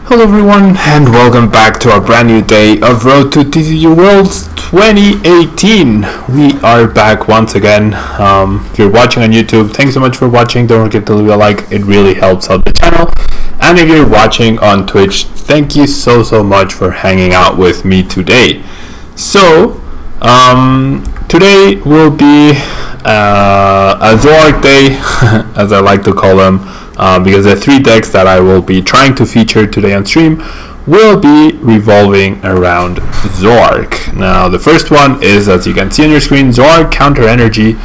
Hello everyone and welcome back to our brand new day of Road to TCG Worlds 2018. We are back once again. If you're watching on YouTube, thanks so much for watching. Don't forget to leave a like, it really helps out the channel. And if you're watching on Twitch, thank you so much for hanging out with me today. So, today will be a Zoroark day, as I like to call them. Because the three decks that I will be trying to feature today on stream will be revolving around Zoroark. Now the first one is, as you can see on your screen, Zoroark Counter Energy.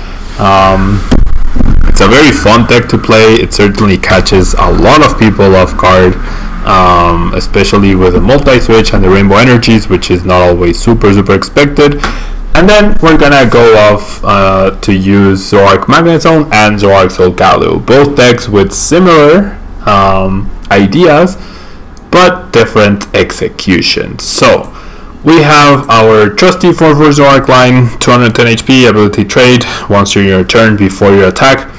It's a very fun deck to play. It certainly catches a lot of people off guard, especially with the multi-switch and the Rainbow Energies, which is not always super expected. And then we're gonna go off to use Zoroark Magnet Zone and Zoroark Soul Gallo, both decks with similar ideas but different executions. So we have our trusty 4/4 Zoroark line, 210 HP, ability trade. Once during your turn before your attack,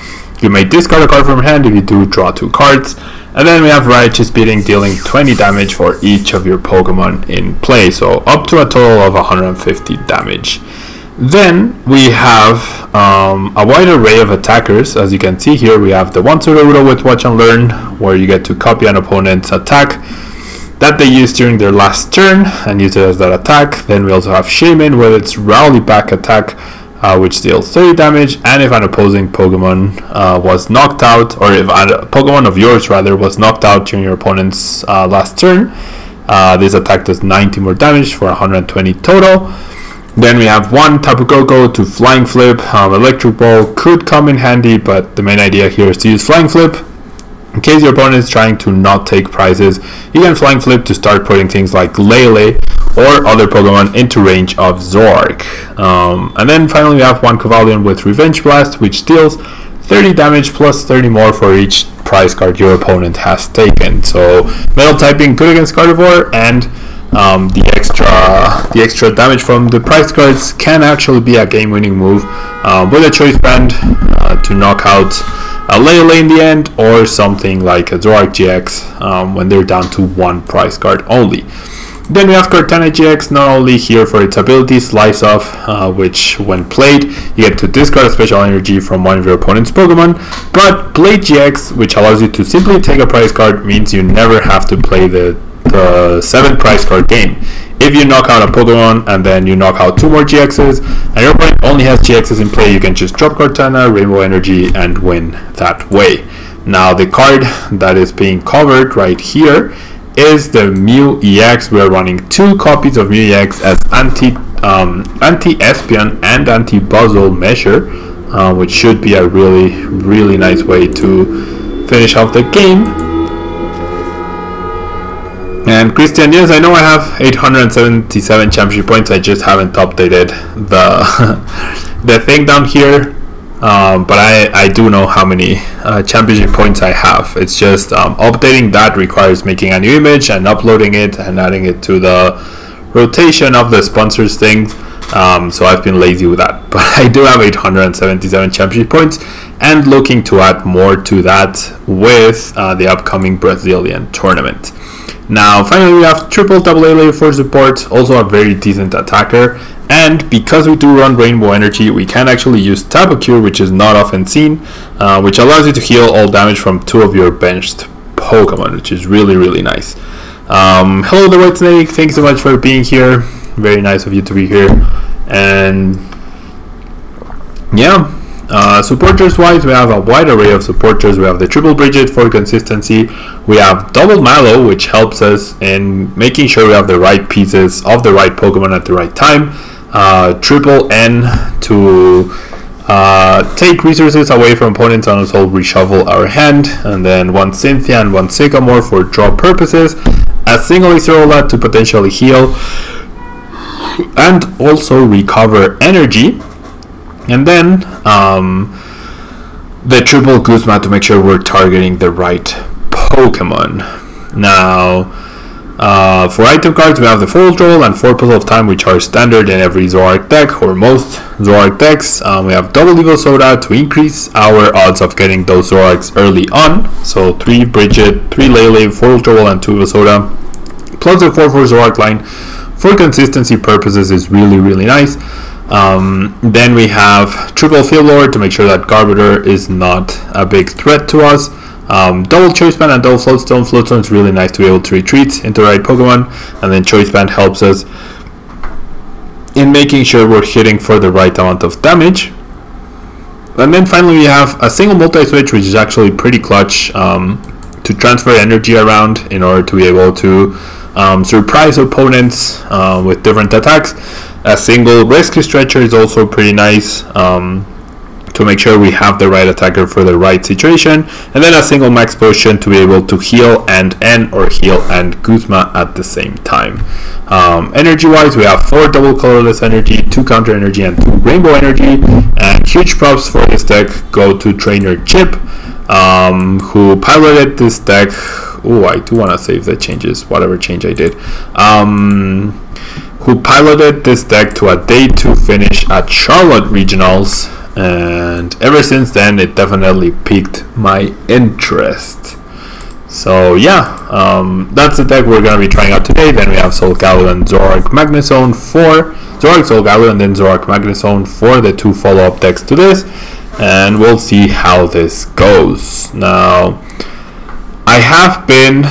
you may discard a card from your hand. If you do, draw 2 cards. And then we have Righteous Beating, dealing 20 damage for each of your Pokemon in play, so up to a total of 150 damage. Then we have a wide array of attackers. As you can see here, we have the one Sudowoodo with Watch and Learn, where you get to copy an opponent's attack that they used during their last turn and use it as that attack. Then we also have Shaman with its Rally Back attack, which deals 30 damage, and if an opposing Pokemon was knocked out, or if a Pokemon of yours rather was knocked out during your opponent's last turn, this attack does 90 more damage for 120 total. Then we have one Tapu Koko to Flying Flip. Electric Ball could come in handy, but the main idea here is to use Flying Flip. In case your opponent is trying to not take prizes, you can Flying Flip to start putting things like Lele or other Pokemon into range of Zoroark. And then finally we have one Cavalion with Revenge Blast, which deals 30 damage plus 30 more for each prize card your opponent has taken. So Metal typing good against Carnivore, and the extra damage from the prize cards can actually be a game-winning move with a Choice Band to knock out a Lele in the end, or something like a Zoroark GX when they're down to 1 prize card only. Then we have Cortana GX, not only here for its ability Slice Off, which when played you get to discard a special energy from one of your opponent's Pokemon, but Blade GX, which allows you to simply take a prize card, means you never have to play the 7 prize card game. If you knock out a Pokemon and then you knock out 2 more GXs and your opponent only has GXs in play, you can just drop Cortana, Rainbow Energy, and win that way. Now the card that is being covered right here is the Mew EX. We are running 2 copies of Mew EX as anti-Espion and anti-Buzzle measure, which should be a really nice way to finish off the game. And Christian, yes, I know I have 877 championship points. I just haven't updated the thing down here, but I do know how many championship points I have. It's just updating that requires making a new image and uploading it and adding it to the rotation of the sponsors thing. So I've been lazy with that, but I do have 877 championship points and looking to add more to that with the upcoming Brazilian tournament. Now finally we have triple Lele for support, also a very decent attacker, and because we do run Rainbow Energy, we can actually use Tapu Cure, which is not often seen, which allows you to heal all damage from 2 of your benched Pokemon, which is really nice. Hello the White Snake, thanks so much for being here, very nice of you to be here. And yeah, supporters wise, we have a wide array of supporters. We have the Triple Bridget for consistency, we have Double Mallow, which helps us in making sure we have the right pieces of the right Pokemon at the right time, Triple N to take resources away from opponents and also reshuffle our hand, and then 1 Cynthia and 1 Sycamore for draw purposes, a single Icerola to potentially heal and also recover energy, and then the triple Guzma to make sure we're targeting the right Pokemon. Now For item cards, we have the Full Troll and 4 Puzzle of Time, which are standard in every Zoroark deck, or most Zoroark decks. We have double Evo Soda to increase our odds of getting those Zoroarks early on. So 3 Bridget, 3 Lele, 4 Troll, and 2 Evo Soda. Plus the 4/4 Zoroark line for consistency purposes is really nice. Then we have triple Field Lord to make sure that Garbiter is not a big threat to us. Double Choice Band and double Floatstone. Floatstone is really nice to be able to retreat into the right Pokemon, and then Choice Band helps us in making sure we're hitting for the right amount of damage. And then finally we have a single multi-switch, which is actually pretty clutch to transfer energy around in order to be able to surprise opponents with different attacks. A single Rescue Stretcher is also pretty nice to make sure we have the right attacker for the right situation, and then a single Max Potion to be able to heal and N or heal and Guzma at the same time. Energy wise, we have 4 double colorless energy, 2 counter energy, and 2 rainbow energy. And huge props for this deck go to Trainer Chip, who piloted this deck. Oh, I do want to save the changes, whatever change I did. Who piloted this deck to a day 2 finish at Charlotte Regionals, and ever since then it definitely piqued my interest. So yeah, that's the deck we're going to be trying out today. Then we have Solgaleo and Zoroark Magnezone for Zoroark Solgaleo, and then Zoroark Magnezone for the 2 follow-up decks to this, and we'll see how this goes. Now, I have been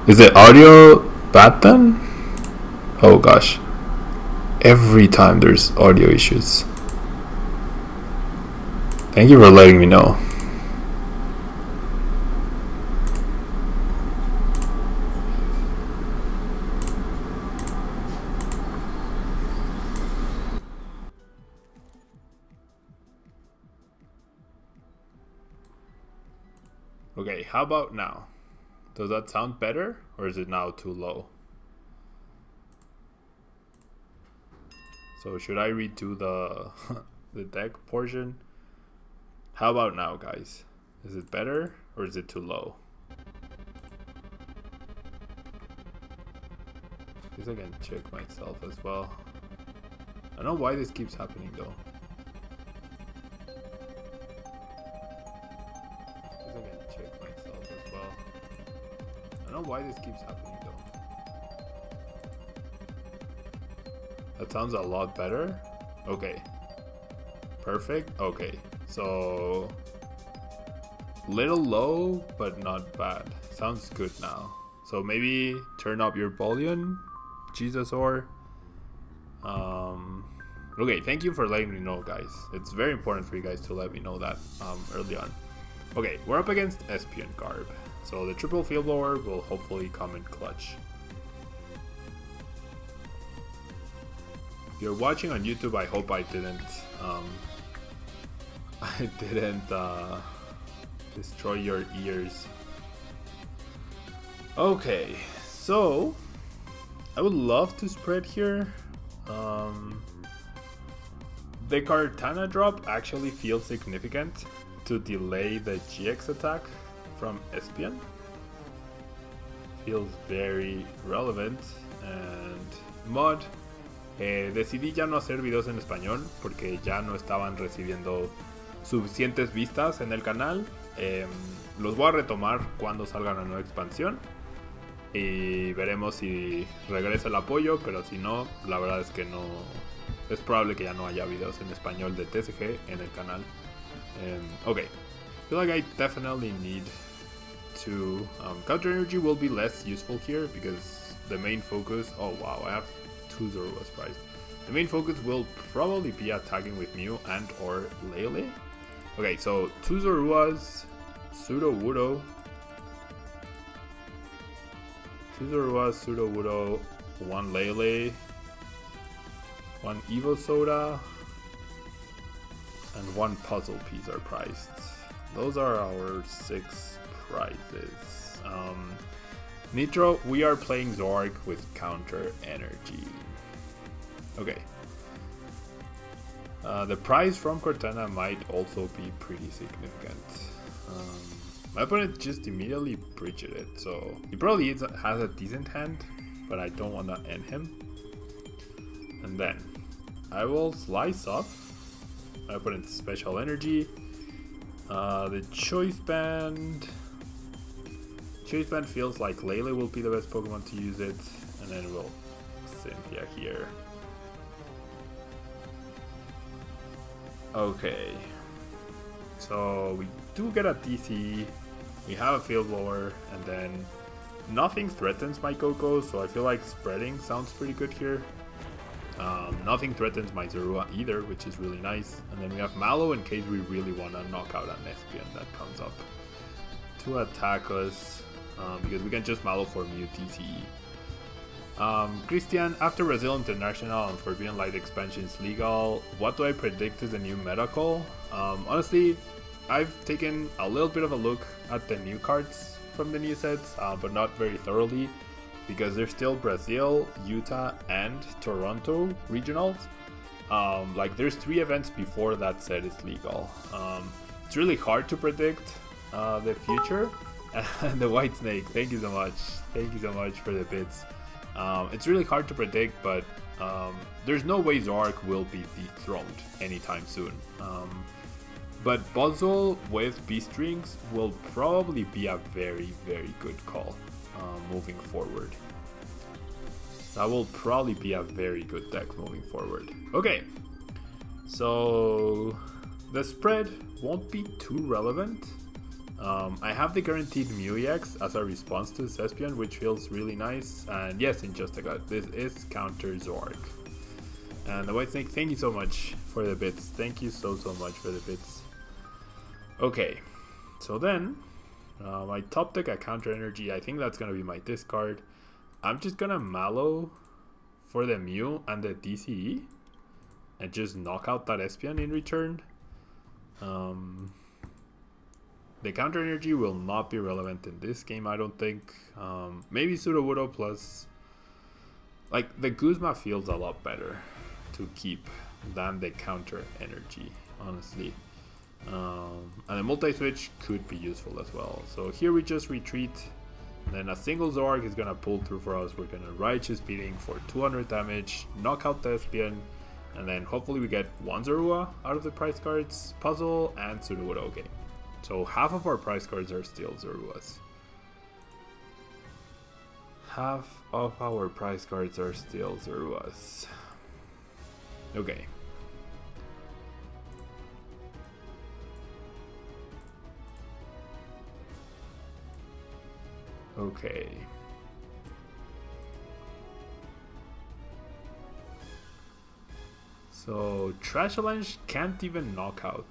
is the audio bad then? Oh gosh, every time there's audio issues. Thank you for letting me know. Okay, how about now? Does that sound better, or is it now too low? So should I redo the the deck portion? How about now, guys? Is it better, or is it too low? I guess I can check myself as well. I don't know why this keeps happening though. I don't know why this keeps happening though. That sounds a lot better. Okay. Perfect. Okay. So little low, but not bad. Sounds good now. So maybe turn up your volume, Jesus, or okay, thank you for letting me know, guys. It's very important for you guys to let me know that early on. Okay, we're up against Espion Garb. So the triple Field Blower will hopefully come in clutch. If you're watching on YouTube, I hope I didn't destroy your ears. Okay, so I would love to spread here. The Kartana drop actually feels significant to delay the GX attack from Espion. Feels very relevant. And mod, decidí ya no hacer videos en español porque ya no estaban recibiendo suficientes vistas en el canal. Los voy a retomar cuando salga la nueva expansión y veremos si regresa el apoyo, pero si no, la verdad es que no, es probable que ya no haya videos en español de TCG en el canal. Okay, I feel like I definitely need to counter energy will be less useful here because the main focus, oh wow, I have 2 Zoruas prized. The main focus will probably be attacking with Mew and or Lele. Okay, so 2 Zoruas, Sudowoodo, 2 Zoruas, Sudowoodo, 1 Lele, 1 Evo Soda, and 1 puzzle piece are priced. Those are our 6 prizes. Nitro, we are playing Zoroark with counter energy. Okay. The price from Cortana might also be pretty significant. My opponent just immediately breached it, so he probably has a decent hand, but I don't want to end him. And then I will slice off my opponent's special energy. The choice band feels like Lele will be the best Pokemon to use it, and then we'll Cynthia here. Okay, so we do get a DC, we have a Field Blower, and then nothing threatens my Coco, so I feel like spreading sounds pretty good here. Nothing threatens my Zorua either, which is really nice. And then we have Mallow in case we really want to knock out an Espion that comes up to attack us, because we can just Mallow for Mew TCE. Christian, after Brazil International and Forbidden Light expansion is legal, what do I predict is the new meta call? Honestly, I've taken a little bit of a look at the new cards from the new sets, but not very thoroughly, because there's still Brazil, Utah, and Toronto regionals. Like there's 3 events before that set is legal. It's really hard to predict the future. And the White Snake, thank you so much. Thank you so much for the bits. It's really hard to predict, but there's no way Zoroark will be dethroned anytime soon. But Buzzle with B-Strings will probably be a very, very good call moving forward. That will probably be a very good deck moving forward. Okay, so the spread won't be too relevant. I have the guaranteed Mew EX as a response to Espion, which feels really nice. And yes, in Just a God, this is counter Zoroark. And the White Snake, thank you so much for the bits. Thank you so much for the bits. Okay, so then my top deck, a counter energy. I think that's gonna be my discard. I'm just gonna Mallow for the Mew and the DCE and just knock out that Espion in return. The counter energy will not be relevant in this game, I don't think. Maybe Sudowoodo plus... Like, the Guzma feels a lot better to keep than the counter energy, honestly. And the multi-switch could be useful as well. So here we just retreat. Then a single Zoroark is gonna pull through for us. We're gonna Righteous Beating for 200 damage, knock out the Espion, and then hopefully we get one Zorua out of the prize cards, Puzzle, and Sudowoodo. Okay. So half of our prize cards are still Zoruas. Half of our prize cards are still Zoruas. Okay. Okay. So Trash Challenge can't even knock out.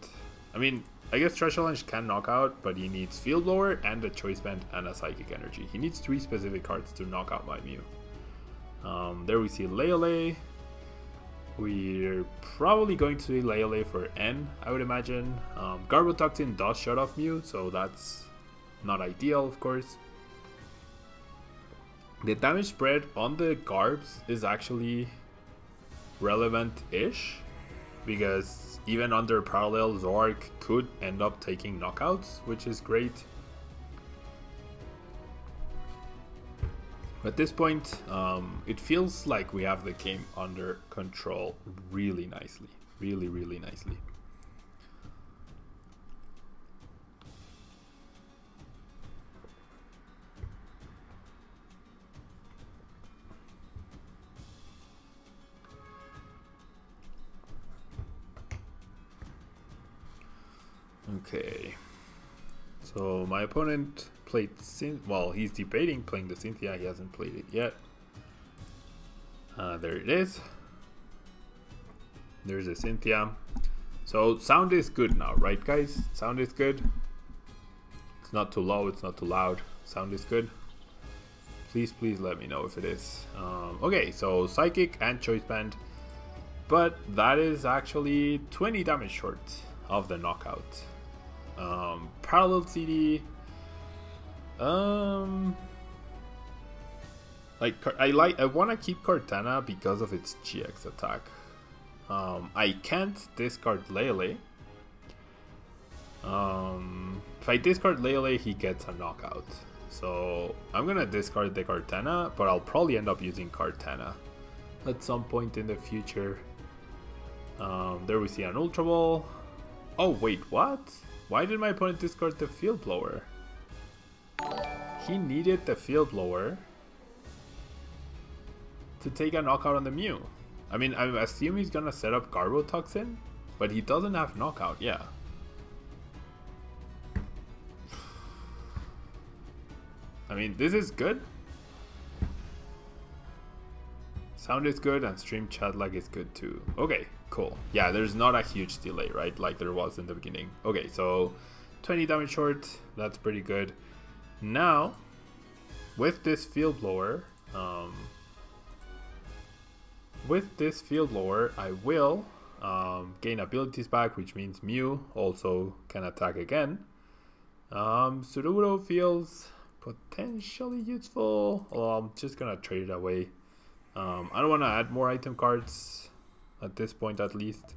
I mean, I guess Trash Challenge can knock out, but he needs Field Blower and a Choice Band and a Psychic Energy. He needs 3 specific cards to knock out my Mew. There we see Leole. We're probably going to see Leole for N, I would imagine. Garbotoxin does shut off Mew, so that's not ideal, of course. The damage spread on the Garbs is actually relevant-ish, because even under Parallel, Zoroark could end up taking knockouts, which is great. At this point, it feels like we have the game under control really nicely. Really, really nicely. Okay, so my opponent played well, he's debating playing the Cynthia, he hasn't played it yet. There it is. There's a Cynthia. So sound is good now, right guys? Sound is good. It's not too low, it's not too loud. Sound is good. Please let me know if it is. Okay, so Psychic and Choice Band. But that is actually 20 damage short of the knockout. Parallel CD. I want to keep Cortana because of its GX attack. I can't discard Lele. If I discard Lele, he gets a knockout. So I'm gonna discard the Kartana, but I'll probably end up using Kartana at some point in the future. There we see an Ultra Ball. Oh wait, what? Why did my opponent discard the Field Blower? He needed the Field Blower to take a knockout on the Mew. I mean, I assume he's gonna set up Garbotoxin, but he doesn't have knockout, yeah. I mean, this is good. Sound is good and stream chat lag is good too. Okay, cool. Yeah, there's not a huge delay, right? Like there was in the beginning. Okay, so 20 damage short, that's pretty good. Now, with this Field Blower, I will gain abilities back, which means Mew also can attack again. Sudowoodo feels potentially useful, although I'm just gonna trade it away. I don't want to add more item cards at this point, at least.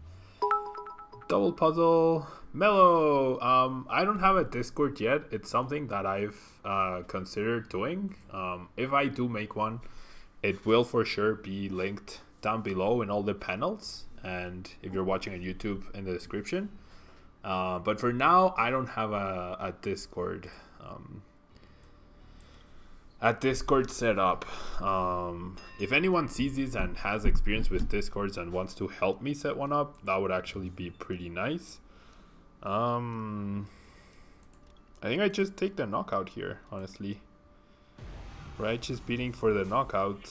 Double Puzzle, Mellow. I don't have a Discord yet. It's something that I've considered doing. If I do make one, it will for sure be linked down below in all the panels, and if you're watching on YouTube, in the description. But for now, I don't have a Discord. A Discord set up. If anyone sees this and has experience with Discords and wants to help me set one up, that would actually be pretty nice. I think I just take the knockout here, honestly. Right, just beating for the knockout.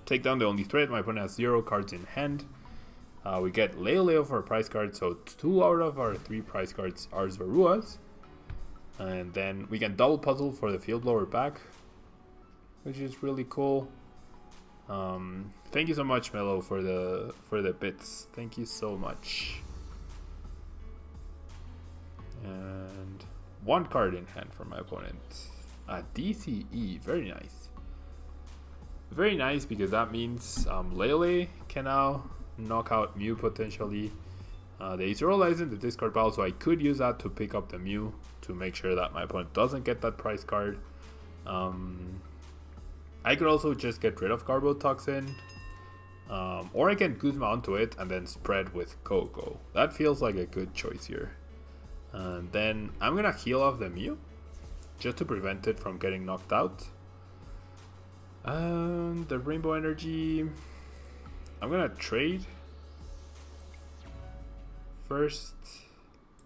Take down the only threat. My opponent has 0 cards in hand. We get Lele for a prize card, so 2 out of our 3 prize cards are Zoruas. And then we can double puzzle for the Field Blower back, which is really cool. Thank you so much, Mello, for the bits. Thank you so much. And 1 card in hand for my opponent. A DCE, very nice. Very nice, because that means Lele can now knock out Mew potentially. The Azorola is in the discard pile, so I could use that to pick up the Mew to make sure that my opponent doesn't get that prize card. I could also just get rid of Garbotoxin, or I can Guzma onto it and then spread with Coco. That feels like a good choice here. And then I'm gonna heal off the Mew just to prevent it from getting knocked out. And the Rainbow Energy, I'm gonna trade first.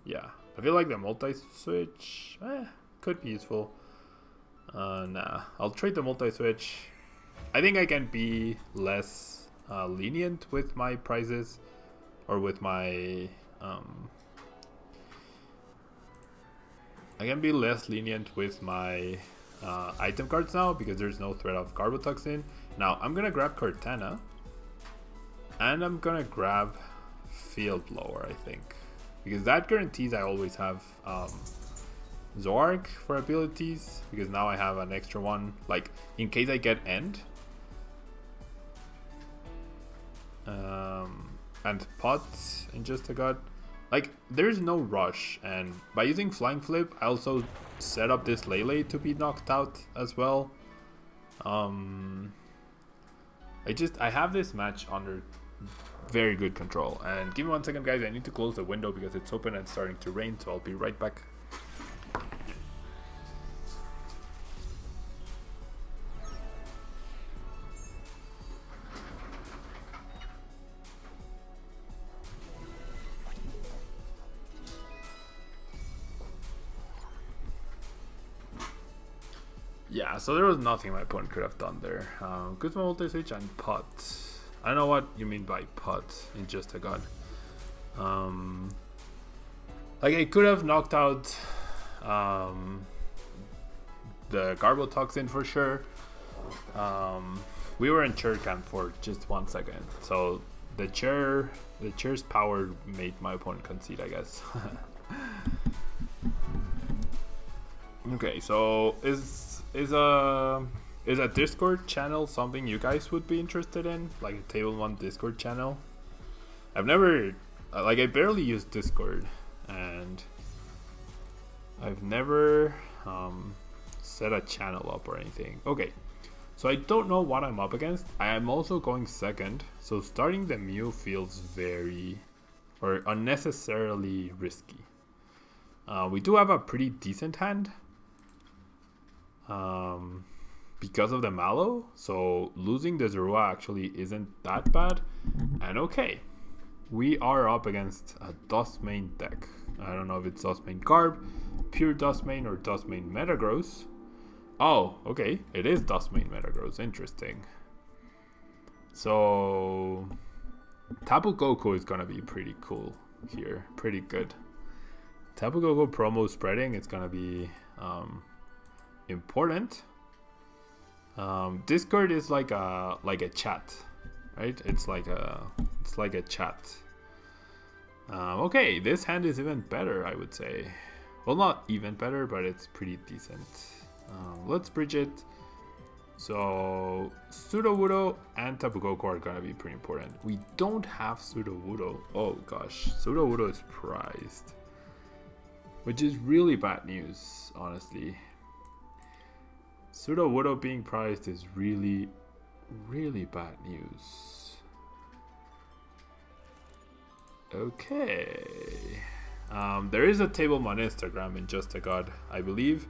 Yeah, I feel like the multi-switch could be useful. Nah, I'll trade the multi-switch. I think I can be less lenient with my prizes, or with my I can be less lenient with my item cards now, because there's no threat of Garbotoxin. Now I'm gonna grab Kartana, and I'm gonna grab Field Blower, I think, because that guarantees I always have Zoroark for abilities, because now I have an extra one, like in case I get End. And Pot in Just a God. Like, there's no rush, and by using Flying Flip, I also set up this Lele to be knocked out as well. I have this match under very good control. And give me 1 second, guys, I need to close the window because it's open and starting to rain, so I'll be right back. Yeah, so there was nothing my opponent could have done there. Guzma multi-switch and Pot. I don't know what you mean by Pot in Just a God. Like, I could have knocked out the Garbotoxin for sure. We were in chair camp for just 1 second, so the chair's power made my opponent concede, I guess. Okay, so is a Discord channel something you guys would be interested in, like a Tablemon Discord channel? I've never, like, I barely use Discord, and I've never set a channel up or anything. Okay, so I don't know what I'm up against. I am also going second, so starting the Mew feels very, or unnecessarily risky. We do have a pretty decent hand because of the Mallow, so losing the Zoroark actually isn't that bad. And okay, we are up against a Dustmane deck. I don't know if it's Dustmane Garb, Pure Dustmane, or Dustmane Metagross. Oh, okay, it is Dustmane Metagross, interesting. So Tapu Koko is gonna be pretty cool here, pretty good. Tapu Koko promo spreading, it's gonna be important. Discord is like a chat, right? It's like a chat. Okay, this hand is even better, I would say. Well, not even better, but it's pretty decent. Let's bridge it. So Sudowoodo and Tapu Koko are gonna be pretty important. We don't have Sudowoodo. Oh gosh, Sudowoodo is prized, which is really bad news, honestly. Sudowoodo being prized is really, really bad news. Okay. There is a Tablemon Instagram in Just a God, I believe.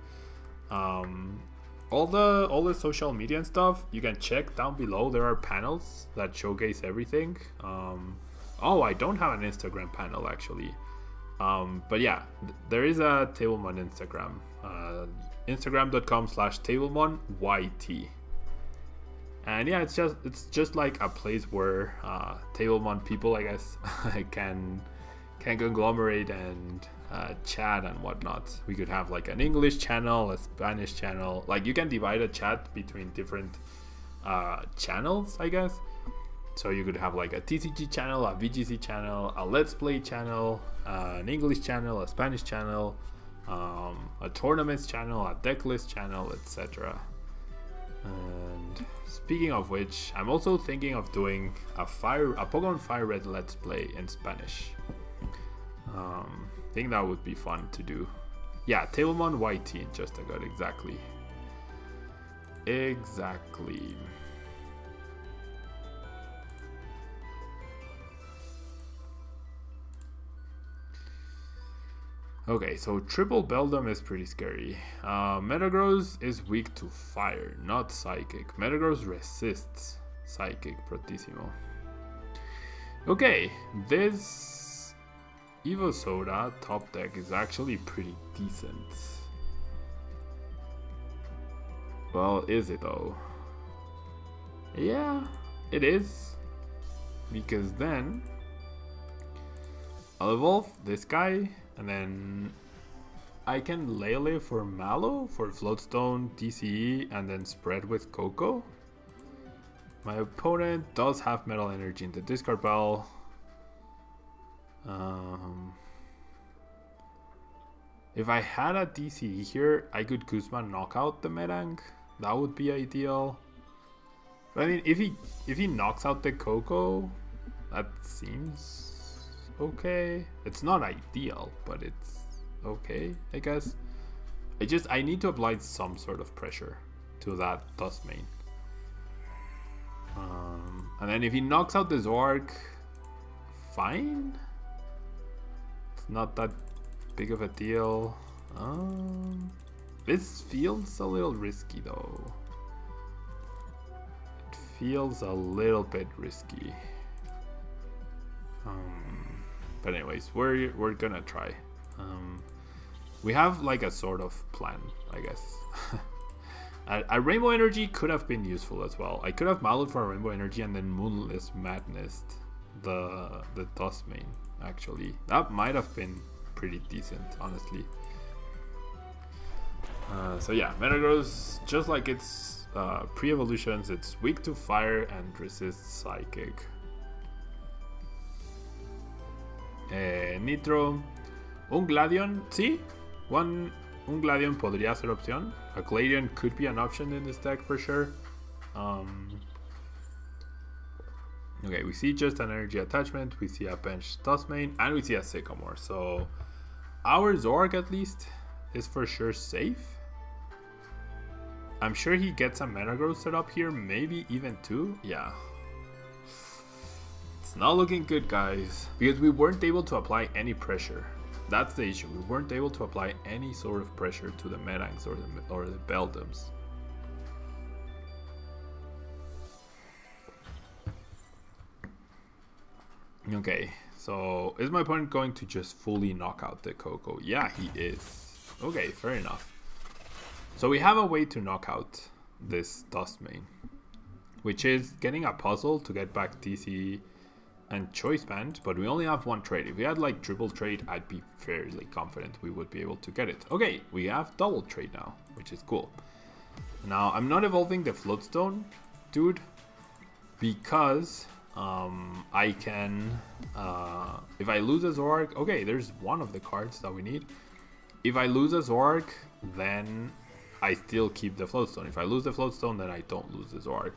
All the social media and stuff you can check down below. There are panels that showcase everything. Oh, I don't have an Instagram panel actually. But yeah, there is a Tablemon Instagram. Instagram.com/TablemonYT. And yeah, it's just like a place where Tablemon people, I guess, can conglomerate and chat and whatnot. We could have like an English channel, a Spanish channel. Like you can divide a chat between different channels, I guess. So you could have like a TCG channel, a VGC channel, a Let's Play channel, an English channel, a Spanish channel, a tournaments channel, a deck list channel, etc. And speaking of which, I'm also thinking of doing a Pokemon Fire Red Let's Play in Spanish. I think that would be fun to do. Yeah, Tablemon YT in Just a God, exactly. Exactly. Okay, so triple Beldum is pretty scary. Metagross is weak to fire, not psychic. Metagross resists psychic Protissimo. Okay, this Evo Soda top deck is actually pretty decent. Well, is it though? Yeah, it is. Because then I'll evolve this guy, and then I can Lele for Mallow, for Floatstone, DCE, and then spread with Koko. My opponent does have Metal Energy in the discard pile. If I had a DCE here, I could Guzman knock out the Metang. That would be ideal. But I mean, if he knocks out the Koko, that seems okay. It's not ideal, but it's okay, I guess. I need to apply some sort of pressure to that Dustmane. And then if he knocks out the Zoroark, fine. It's not that big of a deal. This feels a little risky though. It feels a little bit risky. But anyways, we're gonna try. We have like a sort of plan, I guess. A Rainbow Energy could have been useful as well. I could have Mallowed for a Rainbow Energy and then Moonless Madness the Dustmane, actually. That might have been pretty decent, honestly. So yeah, Metagross, just like its pre-evolutions, it's weak to fire and resists psychic. Nitro, un Gladion, sí, un Gladion podría ser opción. A Gladion could be an option in this deck for sure. Okay, we see just an energy attachment, we see a bench Dustmane, and we see a Sycamore. So our Zoroark at least is for sure safe. I'm sure he gets a Mana Growth set up here, maybe even 2. Yeah. It's not looking good, guys, because we weren't able to apply any pressure. That's the issue. We weren't able to apply any sort of pressure to the Metangs or the Beldums. Okay, so is my opponent going to just fully knock out the Coco? Yeah, he is. Okay, fair enough. So we have a way to knock out this Dustmane, which is getting a puzzle to get back TC and Choice Band, but we only have one trade. If we had like triple trade, I'd be fairly confident we would be able to get it. Okay, we have double trade now, which is cool. Now, I'm not evolving the Floatstone, dude, because I can, if I lose a Zoroark, okay, there's one of the cards that we need. If I lose a Zoroark, then I still keep the Floatstone. If I lose the Floatstone, then I don't lose the Zoroark.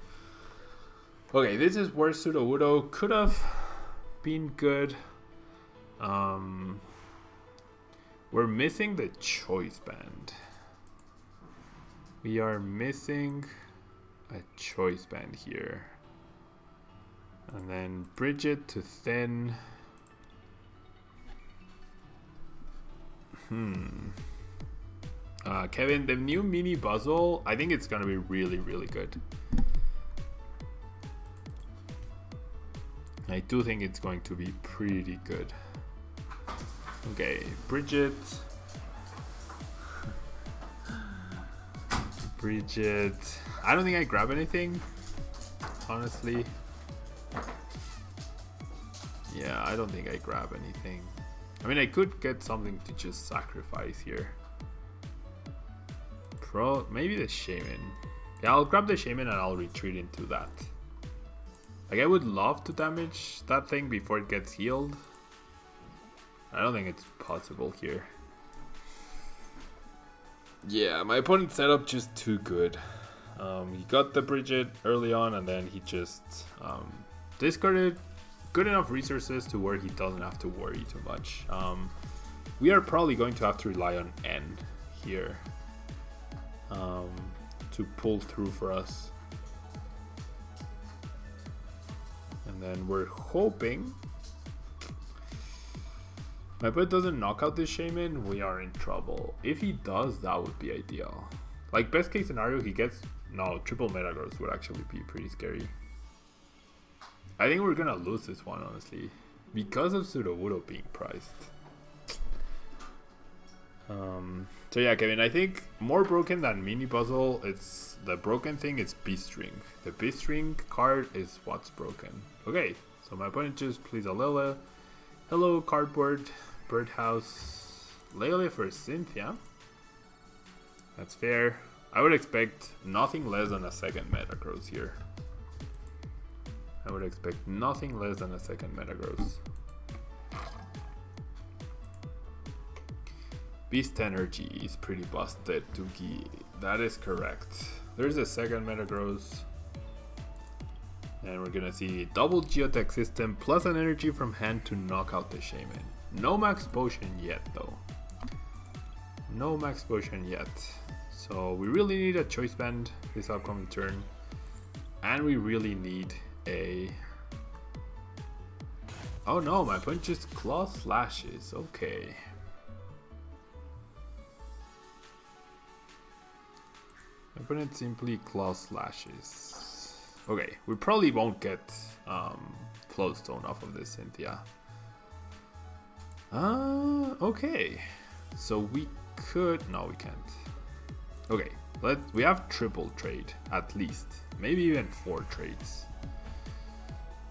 Okay, this is where Sudowoodo could have been good. We're missing the Choice Band. We are missing a Choice Band here. And then bridge it to thin. Kevin, the new mini puzzle, I think it's gonna be really, really good. I do think it's going to be pretty good. Okay, Bridget. Bridget. I don't think I grab anything, honestly. Yeah, I don't think I grab anything. I mean, I could get something to just sacrifice here. Maybe the Shaman. Yeah, I'll grab the Shaman and I'll retreat into that. Like, I would love to damage that thing before it gets healed. I don't think it's possible here. Yeah, my opponent's setup just too good. He got the Bridget early on and then he just discarded good enough resources to where he doesn't have to worry too much. We are probably going to have to rely on N here to pull through for us. And then we're hoping my opponent doesn't knock out this Shaman, we are in trouble. If he does, that would be ideal. Like, best case scenario, he gets... No, triple Meta Growth would actually be pretty scary. I think we're gonna lose this one, honestly, because of Sudowoodo being priced. So yeah, Kevin, I think more broken than mini puzzle, it's the broken thing is Beast String. The Beast String card is what's broken. Okay, so my opponent just plays a Lele. Hello, cardboard, birdhouse, Lele for Cynthia. That's fair. I would expect nothing less than a second Meta Growth here. I would expect nothing less than a second Meta Growth. Beast Energy is pretty busted, Doogie. That is correct. There's a second Meta Growth. And we're gonna see double Geotech system plus an energy from hand to knock out the Shaman. No max potion yet though. No max potion yet. So we really need a Choice Band this upcoming turn. And we really need a... Oh no, my opponent just Claw Slashes. Okay. My opponent simply Claw Slashes. Okay, we probably won't get Floatstone off of this Cynthia. Okay. So we could... No, we can't. Okay, we have triple trade at least. Maybe even 4 trades.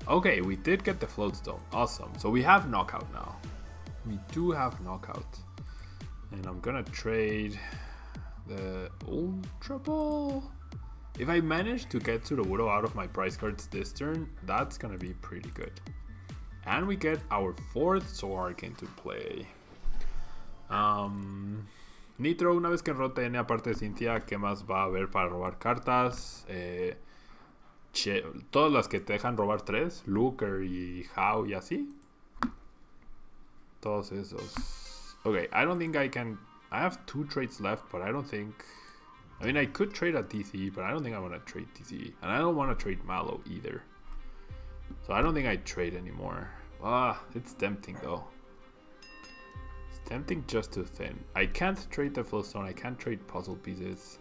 Okay, we did get the Floatstone. Awesome. So we have knockout now. We do have knockout. And I'm gonna trade the Ultra Ball. If I manage to get Sudowoodo out of my prize cards this turn, that's gonna be pretty good. And we get our 4th Zoroark into play. Nitro, una vez que rote N aparte de Cynthia, ¿qué más va a haber para robar cartas? todas las que te dejan robar 3, Looker y How y así. Todos esos. Okay, I don't think I can. I have 2 trades left, but I don't think. I mean, I could trade a TCE, but I don't think I want to trade TCE. And I don't want to trade Mallow either. So I don't think I trade anymore. It's tempting though. It's tempting just too thin. I can't trade the Flowstone. I can't trade puzzle pieces.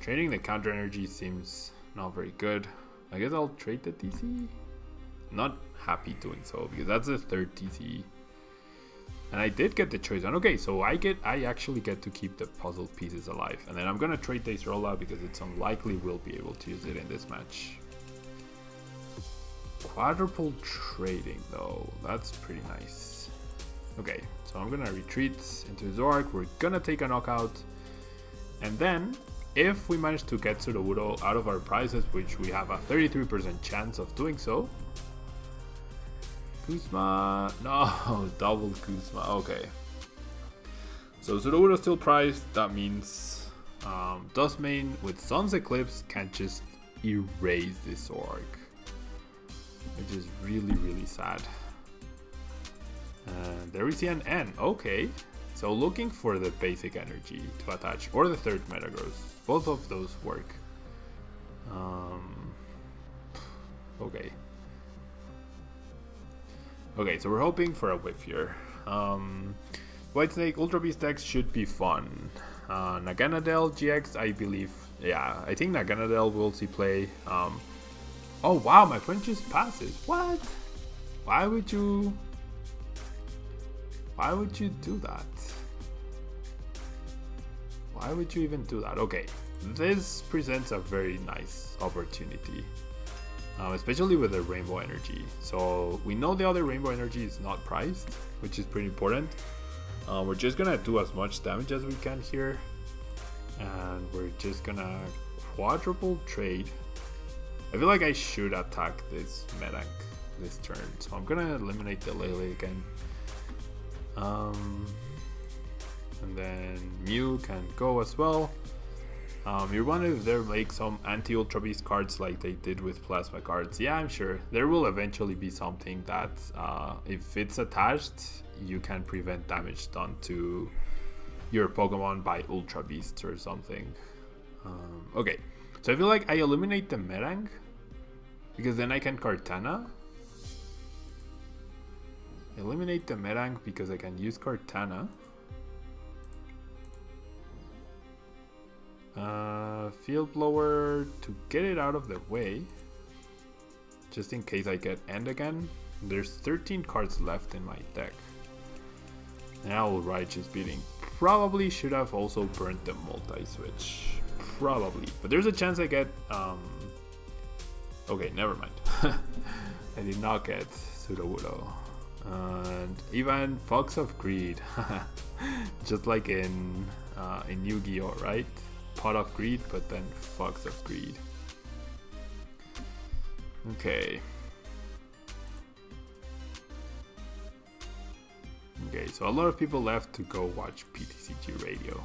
Trading the counter energy seems not very good. I guess I'll trade the TCE. Not happy doing so because that's the 3rd TCE. And I did get the choice on. Okay, so I actually get to keep the puzzle pieces alive. And then I'm gonna trade this rollout because it's unlikely we'll be able to use it in this match. Quadruple trading though, that's pretty nice. Okay, so I'm gonna retreat into Zoroark. We're gonna take a knockout. And then, if we manage to get Sudowoodo out of our prizes, which we have a 33% chance of doing so. Kuzma, no, double Kuzma, okay. So Sudowoodo still prized, that means Dustmane with Sun's Eclipse can just erase this Zoroark. Which is really, really sad. And there we see an N, okay. So looking for the basic energy to attach, or the 3rd Metagross. Both of those work. Okay. Okay, so we're hoping for a whiff here. White Snake Ultra Beast decks should be fun. Naganadel GX, I believe. Yeah, I think Naganadel will see play. Oh wow, my friend just passes. What? Why would you do that? Why would you even do that? Okay, this presents a very nice opportunity. Especially with the Rainbow Energy. So we know the other Rainbow Energy is not priced, which is pretty important. We're just gonna do as much damage as we can here. And we're just gonna quadruple trade. I feel like I should attack this Metank this turn. So I'm gonna eliminate the Lele again. And then Mew can go as well. You're wondering if they'll make some anti-Ultra Beast cards like they did with Plasma cards. Yeah, I'm sure. There will eventually be something that, if it's attached, you can prevent damage done to your Pokemon by Ultra Beasts or something. Okay, so I feel like I eliminate the Metank, because then I can Kartana. Eliminate the Metank because I can use Kartana. Field Blower to get it out of the way, just in case I get End again. There's 13 cards left in my deck. Now Righteous Beating. Probably should have also burnt the multi-switch. Probably. But there's a chance I get... Okay, never mind. I did not get Sudowoodo. And even Fox of Greed. Just like in Yu-Gi-Oh, right? Pot of Greed, but then Fox of Greed. Okay. Okay, so a lot of people left to go watch PTCG Radio.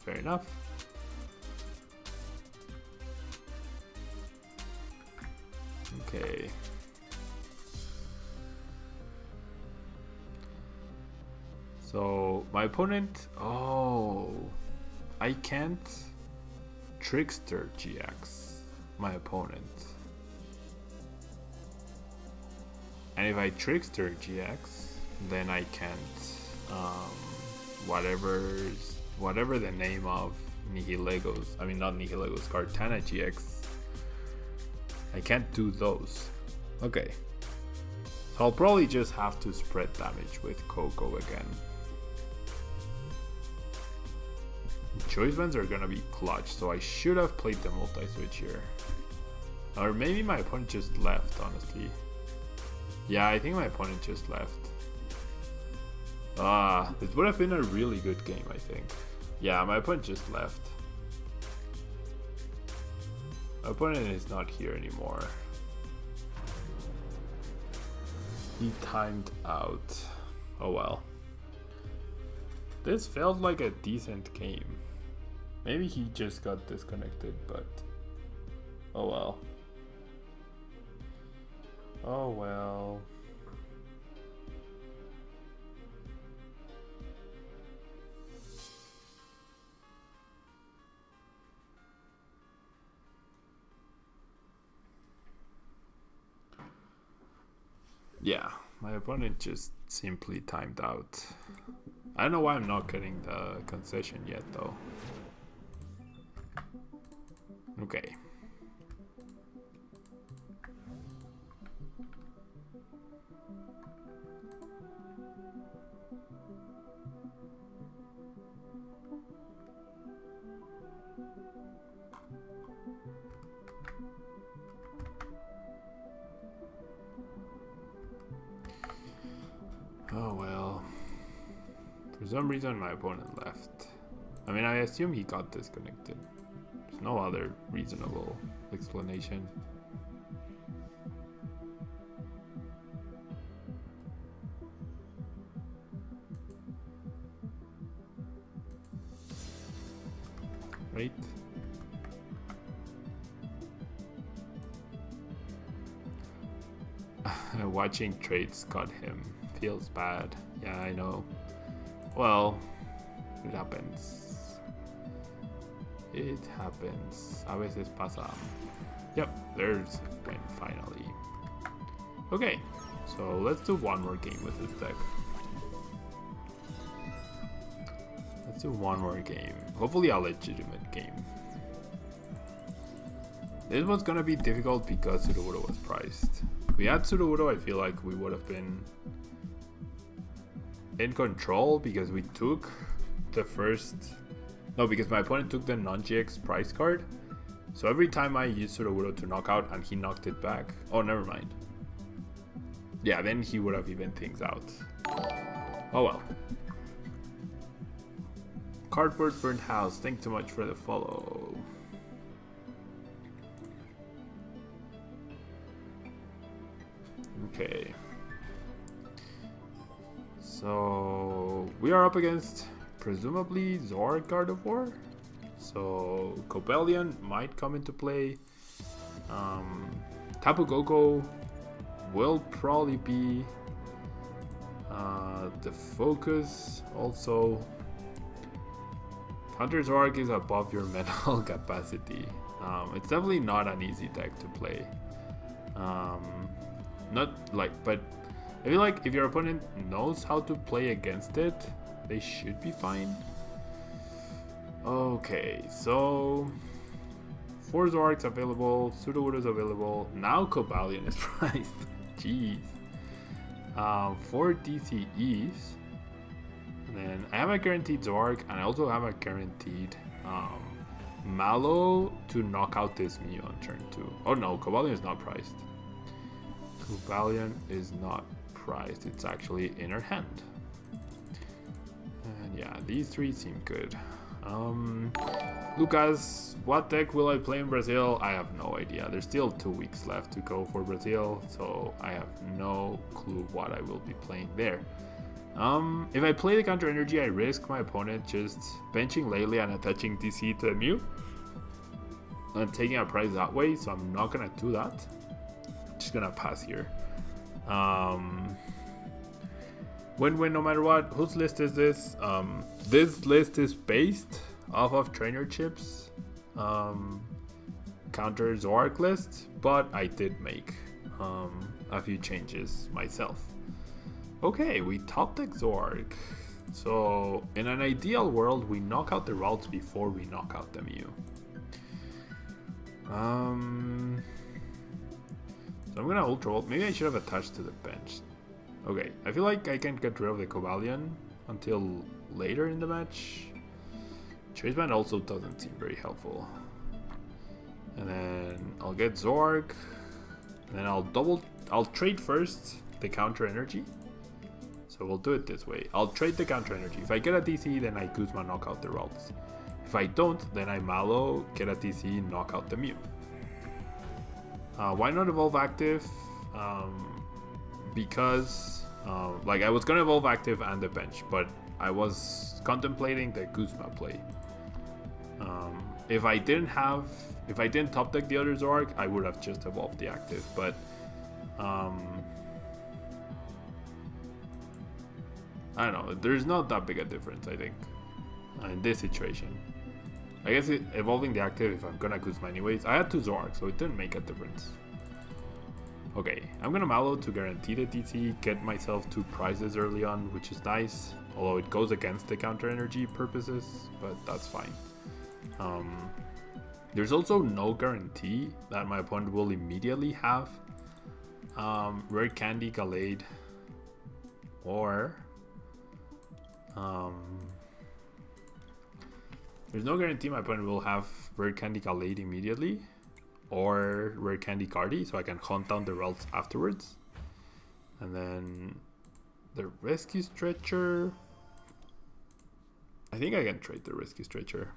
Fair enough. Okay. So my opponent, oh, I can't Trickster GX my opponent. And if I Trickster GX, then I can't, whatever the name of Nihilegos, I mean not Nihilegos, Kartana GX, I can't do those. Okay. So I'll probably just have to spread damage with Coco again. Choice bands are gonna be clutch, so I should have played the multi-switch here. Or maybe my opponent just left, honestly. Yeah, I think my opponent just left. This would have been a really good game, I think. Yeah, my opponent just left. My opponent is not here anymore. He timed out. Oh well. This felt like a decent game. Maybe he just got disconnected, but... Oh well. Oh well. Yeah, my opponent just simply timed out. I don't know why I'm not getting the concession yet though. Okay. Oh well. For some reason my opponent left. I mean, I assume he got disconnected. There's no other reasonable explanation. Right? Watching trades cut him feels bad. Yeah, I know. Well, it happens. It happens. A veces pasa. Yep, there's a win finally. Okay, so let's do one more game with this deck. Let's do one more game. Hopefully a legitimate game. This was gonna be difficult because Sudowoodo was priced. If we had Sudowoodo, I feel like we would have been in control because we took the first... No, because my opponent took the non-GX price card. So every time I used Sudowoodo to knock out and he knocked it back... Oh, never mind. Yeah, then he would have evened things out. Oh well. Cardboard Burnt House, thanks so much for the follow. Okay. So we are up against presumably Zoroark God of War. So Cobalion might come into play. Tapu Koko will probably be the focus also. Hunter Zoroark is above your mental capacity. It's definitely not an easy deck to play. Not like, but I feel like if your opponent knows how to play against it, they should be fine. Okay, so 4 Zoroarks available, Sudowoodo is available. Now Cobalion is priced. Jeez. 4 DCEs. And then I have a guaranteed Zoroark, and I also have a guaranteed Mallow to knock out this Mew on turn 2. Oh no, Cobalion is not priced. Cobalion is not priced. It's actually in her hand. And yeah, these 3 seem good. Lucas, what deck will I play in Brazil? I have no idea. There's still 2 weeks left to go for Brazil, so I have no clue what I will be playing there. If I play the counter energy, I risk my opponent just benching Laylee and attaching DC to the Mew and taking a prize that way, so I'm not gonna do that. Just gonna pass here. Win-win no matter what. Whose list is this? This list is based off of trainer chips counter Zoroark list, but I did make a few changes myself. Okay, we top deck Zoroark. So in an ideal world, we knock out the routes before we knock out the Mew. So I'm gonna Ultra Volt. Maybe I should have attached to the bench. Okay, I feel like I can get rid of the Cobalion until later in the match. Choice Band also doesn't seem very helpful. And then I'll get Zoroark. And then I'll trade first the counter energy. So we'll do it this way. I'll trade the counter energy. If I get a DC, then I Guzma knock out the routes. If I don't, then I Mallow, get a DC, knock out the Mew. Why not Evolve Active? Because like I was gonna Evolve Active and the bench, but I was contemplating the Guzma play. if I didn't top deck the other Zoroark, I would have just evolved the active, but I don't know, there's not that big a difference, I think, in this situation. I guess evolving the active if I'm gonna Kuzma anyways. I had 2 Zoroark, so it didn't make a difference. Okay, I'm gonna Mallow to guarantee the TC, get myself 2 prizes early on, which is nice. Although it goes against the counter energy purposes, but that's fine. There's also no guarantee that my opponent will immediately have Rare Candy Gallade, or there's no guarantee my opponent will have Rare Candy Gallade immediately, or Rare Candy Cardi, so I can hunt down the Ralts afterwards. And then the Rescue Stretcher, I think I can trade the Rescue Stretcher.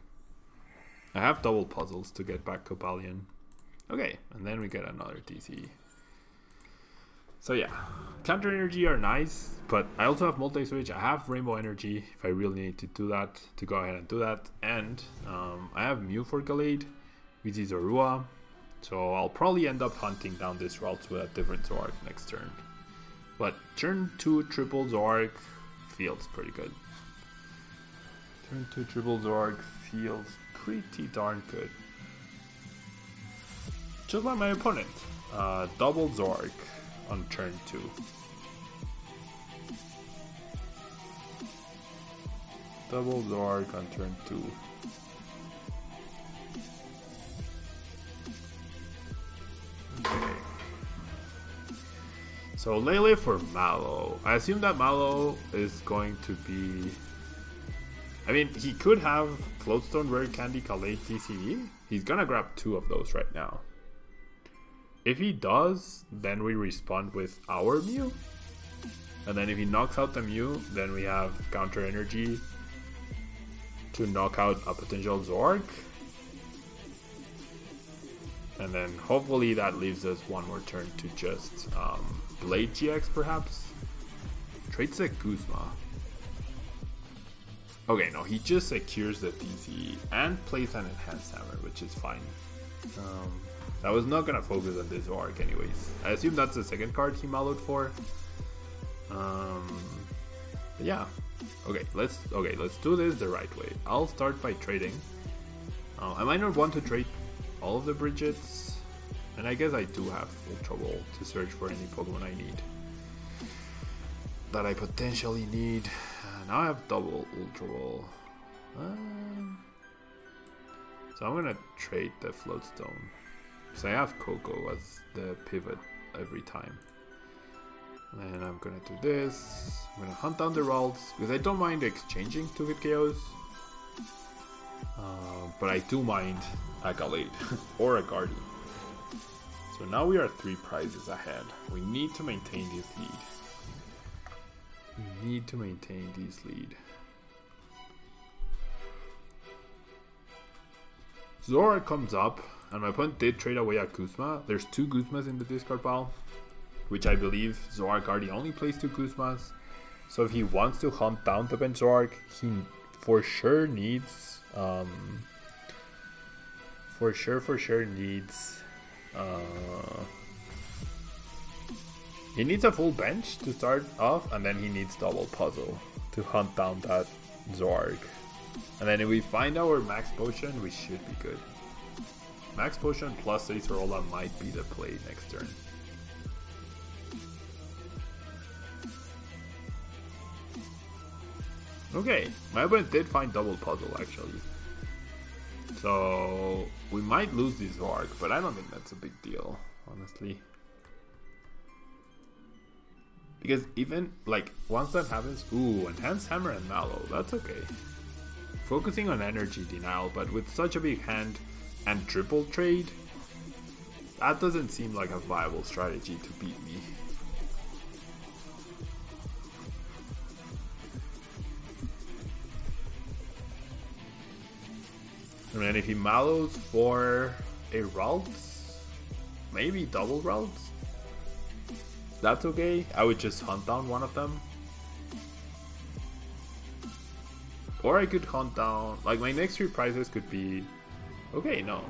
I have double puzzles to get back Copalion. Okay, and then we get another TC. So yeah, counter energy are nice, but I also have multi-switch. I have Rainbow Energy if I really need to do that, to go ahead and do that. And I have Mew for Gallade, which is Zorua. So I'll probably end up hunting down this Ralts with a different Zoroark next turn. But turn 2 triple Zoroark feels pretty good. Turn 2 triple Zoroark feels pretty darn good. Just like my opponent. Double Zoroark on turn 2. Double Zoroark on turn 2. Okay. So Lele for Mallow. I assume that Mallow is going to be... I mean, he could have Floatstone, Rare Candy, Gallade, TCG. He's gonna grab 2 of those right now. If he does, then we respond with our Mew. And then if he knocks out the Mew, then we have counter energy to knock out a potential Zoroark. And then hopefully that leaves us one more turn to just Blade GX perhaps. Trades a Guzma. Okay, no, he just secures the TC and plays an Enhanced Hammer, which is fine. I was not gonna focus on this Zoroark anyways. I assume that's the second card he mallowed for. But yeah. Okay, let's do this the right way. I'll start by trading. I might not want to trade all of the Bridgets, and I guess I do have Ultra Ball to search for any Pokemon I need. That I potentially need. Now I have double Ultra Ball. So I'm gonna trade the Floatstone. So I have Coco as the pivot every time. And I'm gonna do this. I'm gonna hunt down the Ralts, because I don't mind exchanging 2 hit KOs. But I do mind a Gallade or a Guardy. So now we are 3 prizes ahead. We need to maintain this lead. We need to maintain this lead. Zoroark comes up, and my opponent did trade away a Guzma. There's 2 Guzmas in the discard pile, which I believe Zoroark already only plays 2 Guzmas. So if he wants to hunt down the bench Zoroark, he for sure needs he needs a full bench to start off, and then he needs double puzzle to hunt down that Zoroark. And then if we find our max potion, we should be good. Max potion plus Acerola might be the play next turn. Okay, my opponent did find double puzzle actually. So we might lose this Zoroark, but I don't think that's a big deal, honestly. Because even like once that happens, ooh, Enhanced Hammer and Mallow, that's okay. Focusing on energy denial, but with such a big hand and triple trade, that doesn't seem like a viable strategy to beat me. And then if he mallows for a Ralts, maybe double Ralts, that's okay. I would just hunt down one of them. Or I could hunt down, like my next 3 prizes could be Okay, no.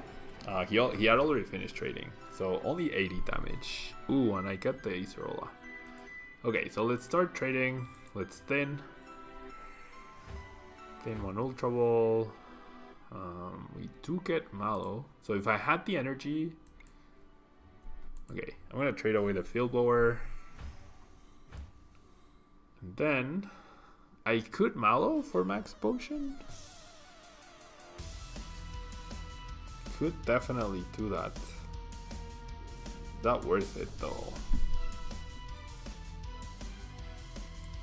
He had already finished trading, so only 80 damage. Ooh, and I get the Acerola. Okay, so let's start trading. Let's thin. Thin one Ultra Ball. We do get Mallow. So if I had the energy... Okay, I'm gonna trade away the Field Blower. And then... I could Mallow for Max Potion? Could definitely do that. Not worth it though.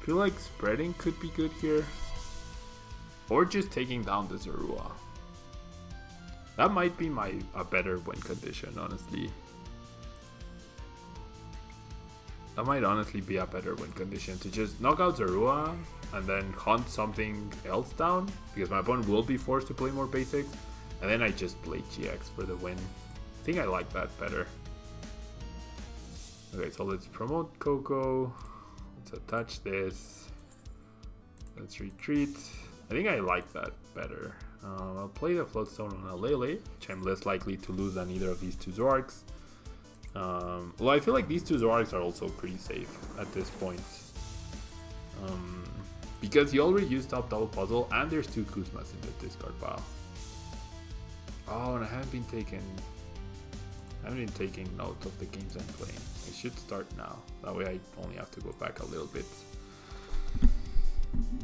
Feel like spreading could be good here. Or just taking down the Zoroark. That might be a better win condition, honestly. That might honestly be a better win condition, to just knock out Zoroark and then hunt something else down, because my opponent will be forced to play more basics, and then I just play GX for the win. I think I like that better. Okay, so let's promote Coco. Let's attach this. Let's retreat. I think I like that better. I'll play the Floatstone on a Lele, which I'm less likely to lose than either of these two Zoroarks. Well, I feel like these two Zoroarks are also pretty safe at this point. Because he already used top double puzzle, and there's two Kuzmas in the discard pile. Oh, and I haven't been taking note of the games I'm playing. I should start now. That way I only have to go back a little bit.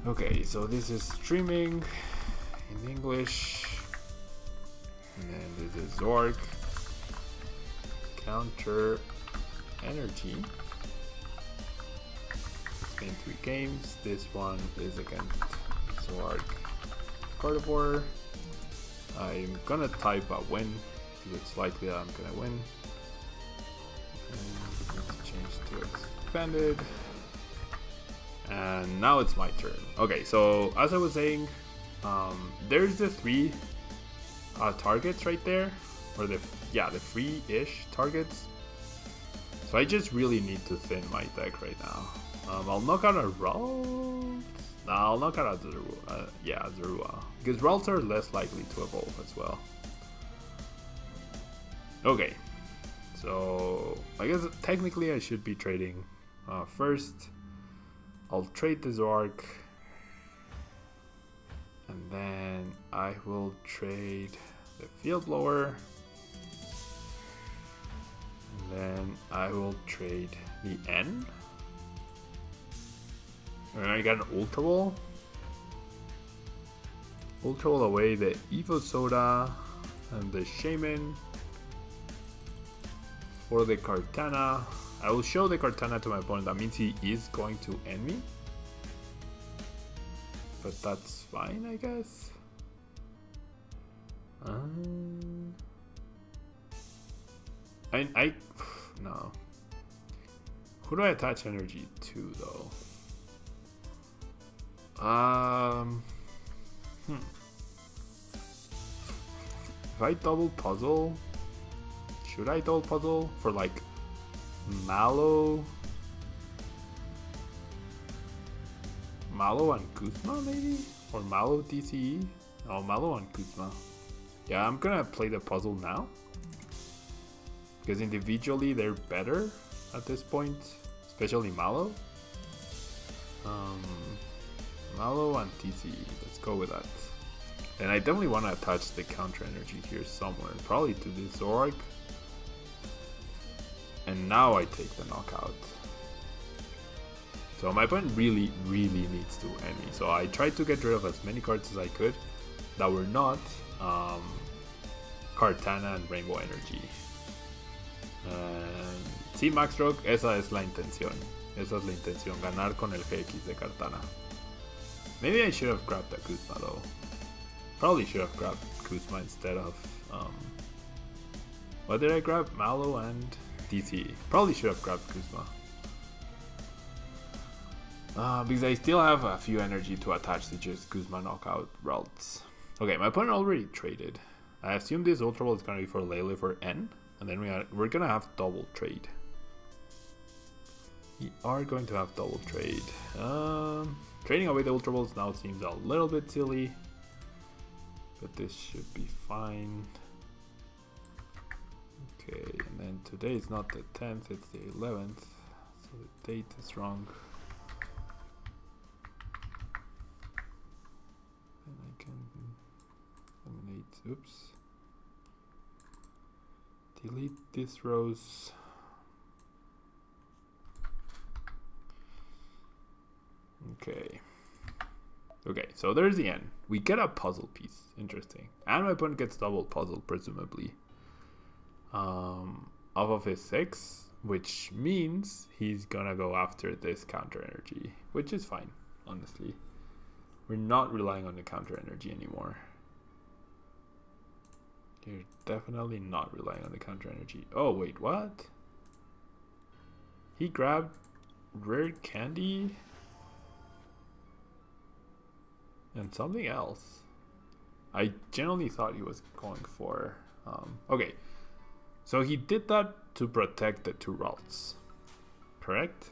Okay, so this is streaming in English. And then this is Zoroark. Counter energy. It's been 3 games. This one is against Zoroark Carnivore. I'm gonna type a win because it's likely that I'm gonna win. And let's change to expanded. And now it's my turn. Okay, so as I was saying, there's the 3 targets right there, or the free-ish targets. So I just really need to thin my deck right now. I'll knock out a Ralt. No, I'll knock out a Zoroark. Because Ralts are less likely to evolve as well. Okay, so I guess technically I should be trading first. I'll trade the Zoroark, and then I will trade the Field Blower, and then I will trade the N, and I got an Ultra Ball. Ultra Ball away the Evo Soda and the Shaman for the Kartana. I will show the Kartana to my opponent. That means he is going to end me. But that's fine, I guess. No. Who do I attach energy to, though? If I double puzzle, should I double puzzle for like Mallow and Kuzma maybe? Or Mallow DCE? Oh, Mallow and Kuzma. Yeah, I'm gonna play the puzzle now. Because individually they're better at this point. Especially Mallow. Mallow and DCE. Let's go with that. And I definitely want to attach the counter energy here somewhere. Probably to this Zoroark. And now I take the knockout. So my opponent really needs to end me. So I tried to get rid of as many cards as I could that were not Kartana and Rainbow Energy. Sí, Max Rock, esa es la intención. Esa es la intención, ganar con el GX de Kartana. Maybe I should have grabbed a Kuzma though. Probably should have grabbed Kuzma instead of... what did I grab? Mallow and DC. Probably should have grabbed Kuzma. Because I still have a few energy to attach to just Kuzma knockout Ralts. Okay, my opponent already traded. I assume this Ultra Ball is going to be for Lele for N. And then we're going to have double trade. We are going to have double trade. Trading away the Ultra Balls now seems a little bit silly. But this should be fine. Okay, and then today is not the 10th, it's the 11th, so the date is wrong. And I can eliminate, oops. Delete these rows. Okay. Okay, so there's the end. We get a puzzle piece. Interesting. And my opponent gets double puzzle, presumably. Off of his 6, which means he's gonna go after this counter energy, which is fine, honestly. We're not relying on the counter energy anymore. You're definitely not relying on the counter energy. Oh, wait, what? He grabbed rare candy and something else. I genuinely thought he was going for... okay, so he did that to protect the 2 routes, correct?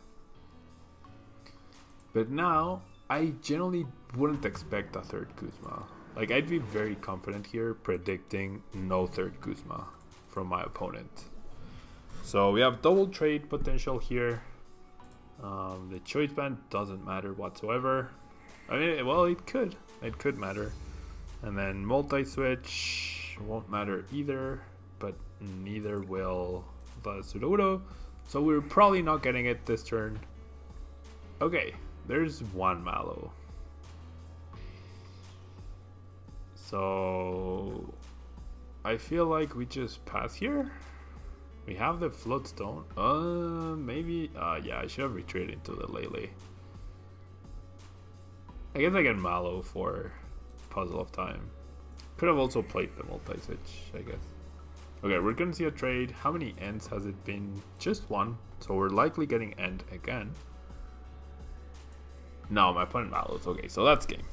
But now, I generally wouldn't expect a 3rd Kuzma. Like, I'd be very confident here predicting no 3rd Kuzma from my opponent. So we have double trade potential here. The choice band doesn't matter whatsoever. I mean, well, it could matter. And then multi-switch won't matter either, but neither will the Sudowoodo. So we're probably not getting it this turn. Okay, there's 1 Mallow. So I feel like we just pass here. We have the Floatstone. Maybe. Yeah, I should have retreated into the Lele. I guess I get Mallow for Puzzle of Time. Could have also played the multi-switch, I guess. Okay, we're gonna see a trade. How many ends has it been? Just 1. So we're likely getting end again. No, my opponent Mallows. Okay, so that's game.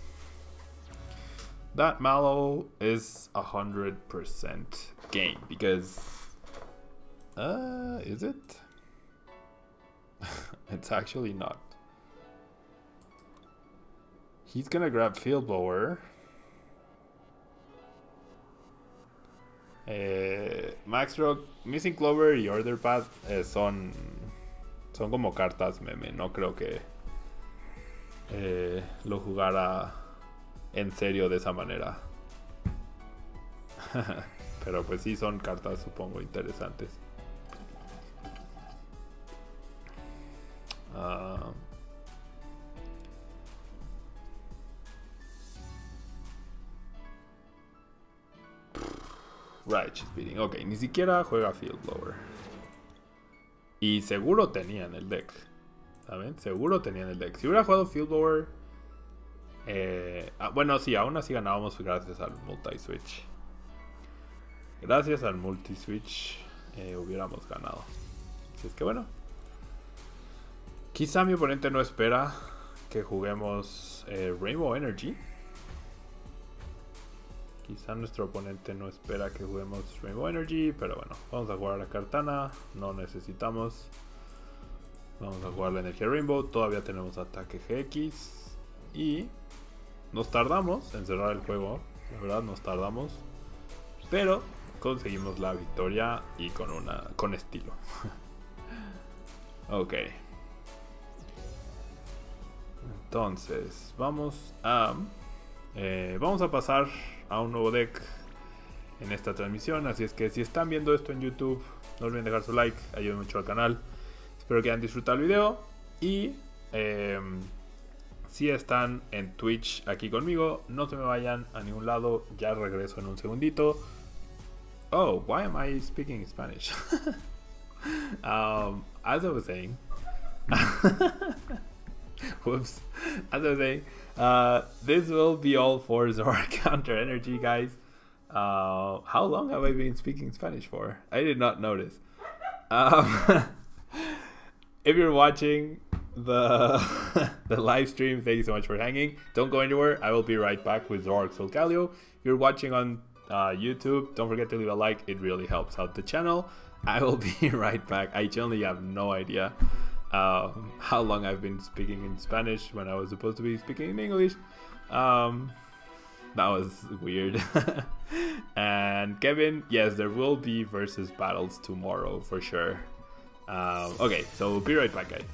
That Mallow is 100% game because... is it? It's actually not. He's gonna grab Field Blower. Max Rock, Missing Clover y Order Path son como cartas meme. No creo que lo jugara en serio de esa manera. Pero pues sí son cartas, supongo, interesantes. Right, she's beating. Ok, ni siquiera juega Field Blower. Y seguro tenía en el deck. ¿Saben? Seguro tenía en el deck. Si hubiera jugado Field Blower... bueno, sí, aún así ganábamos gracias al multi-switch. Gracias al multi-switch hubiéramos ganado. Así es que bueno. Quizá mi oponente no espera que juguemos Rainbow Energy. Quizá nuestro oponente no espera que juguemos Rainbow Energy, pero bueno, vamos a jugar a la Kartana, no necesitamos. Vamos a jugar la energía Rainbow, todavía tenemos ataque GX y nos tardamos en cerrar el juego, la verdad nos tardamos, pero conseguimos la victoria y con estilo. Ok. Entonces, vamos a pasar a un nuevo deck en esta transmisión, así es que si están viendo esto en YouTube no olviden dejar su like, ayuda mucho al canal. Espero que hayan disfrutado el video y si están en Twitch aquí conmigo, no se me vayan a ningún lado, ya regreso en un segundito. Oh, why am I speaking Spanish? As I was saying, whoops, as I was saying, this will be all for Zoroark Counter Energy, guys. How long have I been speaking Spanish for? I did not notice. If you're watching the live stream, thank you so much for hanging. Don't go anywhere. I will be right back with Zoroark Solgaleo. If you're watching on YouTube, don't forget to leave a like. It really helps out the channel. I will be right back. I genuinely have no idea how long I've been speaking in Spanish when I was supposed to be speaking in English. That was weird. And Kevin, yes, there will be versus battles tomorrow for sure. Okay, so be right back, guys.